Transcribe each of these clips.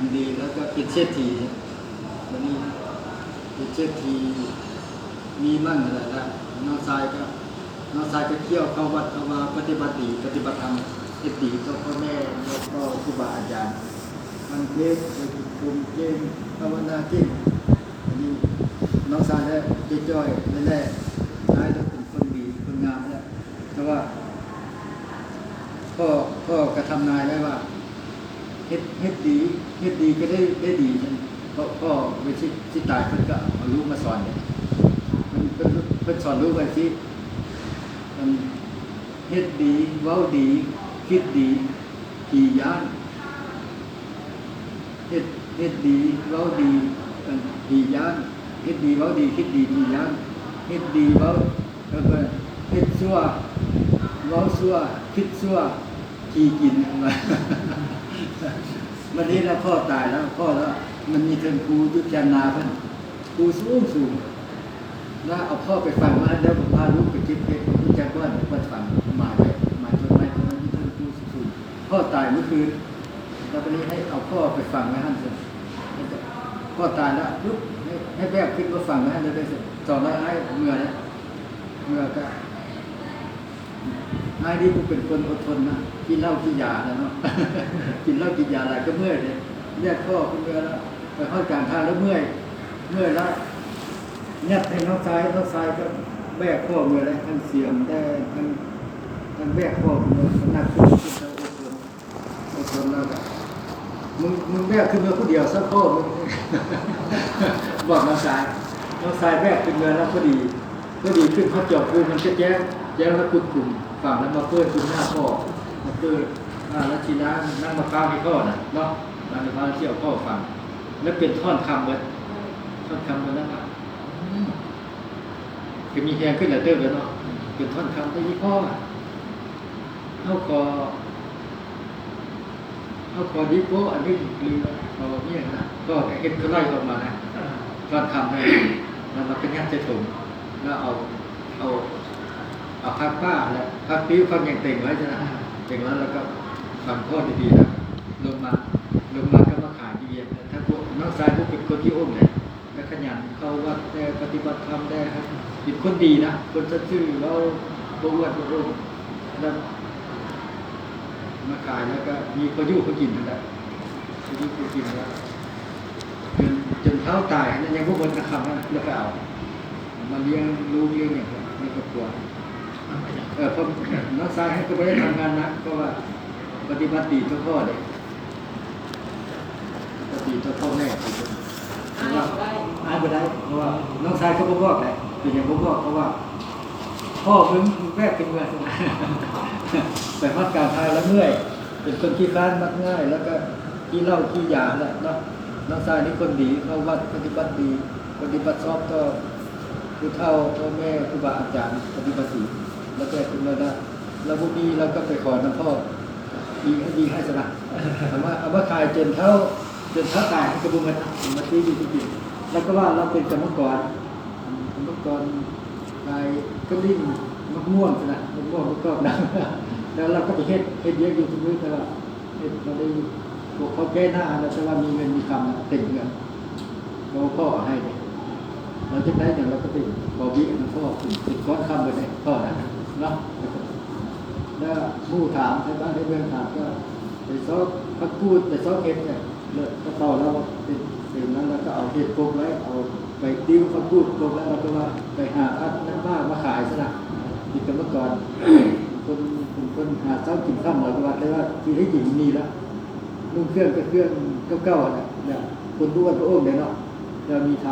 ำดีแล้วก็เป็นเศรษฐีวันนี้เป็นเศรษฐีมีมั่งอะไรละน้องชายก็เที่ยวเข้าวัดเข้ามาปฏิบัติดีปฏิบัติธรรมเอติต่อพ่อแม่แล้วก็ครูบาอาจารย์มันเก่งภูมิเก่งภาวนาเก่งอันนี้น้องชายได้จ้อยๆนั่นแหละนายต้องเป็นคนดีคนงามแล้วแต่ว่าพ่อกระทำนายไว้ว่าเฮ็ดดีก็ได้ดีเพราะพ่อเวลาที่ตายเพิ่นก็เอาลูกมาสอนเนี่ยเพิ่นสอนลูกไว้ที่มันเฮ็ดดีเว้าดีคิดดีขี่ย้านเฮ็ดดีเว้าดีขี่ย้านเฮ็ดดีเว้าดีคิดดีขี่ย้านเฮ็ดดีเว้าแล้วก็เฮ็ดชั่วเว้าชั่วคิดชั่วขี่กินมาวันนี้แล้วพ่อตายแล้วพ่อแล้วมันมีเทิงครูยุทธยานาเพิ่นครูสูงแล้วเอาพ่อไปฟังมาแล้วพาลูกไปคิดเพชรที่จักรวาลวัดฟังมาจนไม่คนนั้นที่เทิงครูสูงพ่อตายเมื่อคืนแล้ววันนี้ให้เอาพ่อไปฟังไว้หั่นสิพ่อตายแล้วลุกให้แบกขึ้นมาฟังไว้หั่นเลยสิสอนให้เมื่อเนี่ยเมื่อก็นายนี่กูเป็นคนอดทนนะกินเหล้ากินยาแล้วเนาะ กินเหล้ากินยาอะไรก็เมื่อยเลยแยกข้อคุณเมื่อยแล้วไปเข้ากลางทางแล้วเมื่อยแล้วยัดให้น้องซ้ายก็แบกข้อเมื่อยเลยทั้งเสียงได้ทั้งแบกข้อเมื่อยหนักขึ้นอดทนแล้วก็มึงแบกขึ้นเมื่อผู้เดียวสักข้อมึง บอกน้องซ้ายแบกขึ้นเมื่อแล้วพอดีขึ้นพอจบคือมันจะแจ้งแล้วกลุ่มฝั่งแล้วมาเปิดจุดหน้าพ่อมาเปิดแล้วทีนั้นนั่งมาข้าวให้พ่อนะเนาะนั่งมาข้าวเที่ยวพ่อฟังแล้วเป็นท่อนคำเลยนะครับคือมีแรงขึ้นหลายเติมแล้วเนาะเป็นท่อนคำได้ยี่พ่อเขาคอดีโก้อันนี้คือเอาเนี่ยนะก็เห็นเขาไล่ออกมานะท่อนคำเลยแล้วมันเป็นงานใจถุงแล้วเอาพักป้าแล้วพักปิ้วฟังอย่างเต่งไว้ใช่ไหมเต่งแล้วก็ฟังข้อดีๆนะลงมาก็มาขายดีเย็นถ้าพวกน้องชายพวกเป็นคนที่อ้มเนี่ยและขยันเข้าวัดได้ปฏิบัติธรรมได้ครับเป็นคนดีนะคนซื่อแล้วบวชแล้วมาขายแล้วก็มีประยุกต์เขากินนั่นแหละประยุกต์เขากินแล้วจนเท้าตายนั่นยังพวกคนกระทำนะแล้วก็เอามาเลี้ยงลูกเลี้ยงอย่างในครอบครัวเพราะน้องชายให้ก็ไม่ได้ทำงานนะเพราะว่าปฏิบัติดีทุกข้อเลยปฏิบัติดีทุกข้อแม่เพราะว่าหายไปได้เพราะว่าน้องชายเขาบอกเลยเป็นอย่างบอกเพราะว่าพ่อมึงแม่เป็นเมื่อยแต่พักการทายแล้วเมื่อยเป็นคนขี้ค้านมักง่ายแล้วก็ขี้เหล้าขี้ยาแหละเนาะน้องชายนี่คนดีเข้าวัดปฏิบัติดีปฏิบัติชอบก็ผู้เฒ่าพ่อแม่ครูบาอาจารย์ปฏิบัติดีแล้วก็คุณเราได้เราบุญเราก็ไปขอน้ำพ่อดีให้สนะเอามาขายจนเท่าตายกระบุงมาตีอยู่ที่กินแล้วก็ว่าเราเป็นกรรมกรขายก็ดิ้นมะม่วงสนะมะม่วงก็ดังแล้วเราก็ไปเฮ็ดเยอะอยู่ทุกมื้อแต่ว่าเฮ็ดมาได้พวกเขาแก้หน้าแล้วแต่ว่ามีเงินมีคำเต็มเงินเราพ่อให้เนี่ยเราจะได้เนี่ยเราก็ติดบอบี้นะพ่อติดก้อนคำไปเนี่ยพ่อนะเนาะแล้วผู้ถามใช่บ้านให้เพื่อนถามก็ไปซอกพักพูดไปซอกเห็ดเนี่ยเลยก็ต่อแล้วติดนั้นแล้วก็เอาเห็ดปลูกไว้เอาไปติ้วพักพูดปลูกแล้วเราก็ว่าไปหาพัดน้ำบ้ามาขายซะนะติดกันมาก่อนคนหาเจ้ากินข้าวหมดวัดเลยว่าที่ให้หญิงมีแล้วนุ่งเครื่องก็เครื่องเก่าๆเนี่ยคนรู้ว่าพระองค์เนี่ยเนาะเรามีท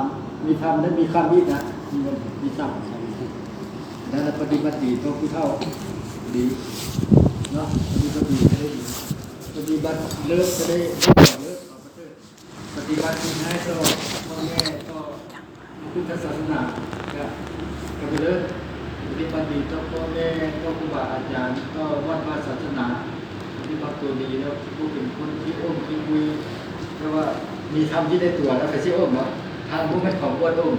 ำนั้นมีคำนี้นะมีซ้ำแล้วปฏิบัติดีตัวผู้เท่าดีเนาะปฏิบัติดีจะได้ดีปฏิบัติเลิศจะได้เลิศต่อประเทศปฏิบัติดีให้ต่อพ่อแม่ต่อพุทธศาสนาก็ไปเลิศปฏิบัติดีต่อพ่อแม่ต่อครูบาอาจารย์ต่อวัดวาศาสนาปฏิบัติตัวดีแล้วผู้เป็นคนที่อ้อมที่คุยเพราะว่ามีธรรมที่ได้ตัวแล้วไปที่อ้อมเนาะทางผู้เป็นของวัดอ้อม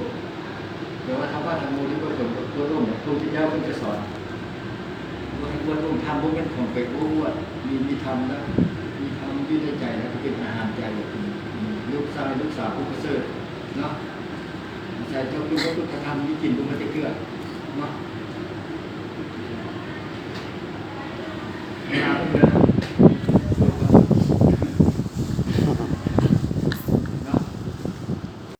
เดี๋ยวว่าทำว่าทางมูลที่ประสงค์วัดอ้อมเนี่ยครูที่เจ้าเพิ่งจะสอนวัดอ้อมทำผู้เป็นของไปวัดมีธรรมแล้วมีธรรมที่ได้ใจแล้วเป็นอาหารใจแบบนี้ ายลูกสาวผู้ประเสริฐเนาะใส่เจ้าคุณพระพุทธธรรมวิจิตรบุญมาติเกลือเนาะเวลาเพื่อน